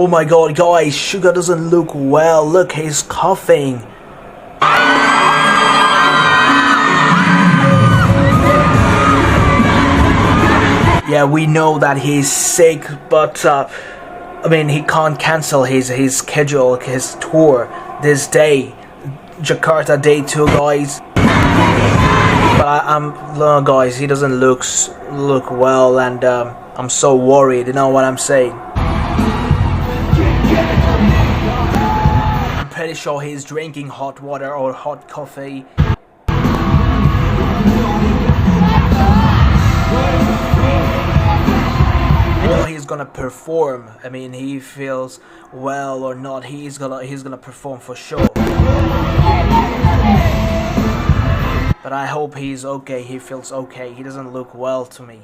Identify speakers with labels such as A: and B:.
A: Oh my god, guys, Suga doesn't look well. Look, he's coughing. Yeah, we know that he's sick, but I mean, he can't cancel his schedule, his tour this day, Jakarta day 2, guys. But no, guys, he doesn't look well, and I'm so worried. You know what I'm saying? I'm pretty sure he's drinking hot water or hot coffee. I know he's gonna perform. I mean, he feels well or not, he's gonna perform for sure. But I hope he's okay, he feels okay. He doesn't look well to me.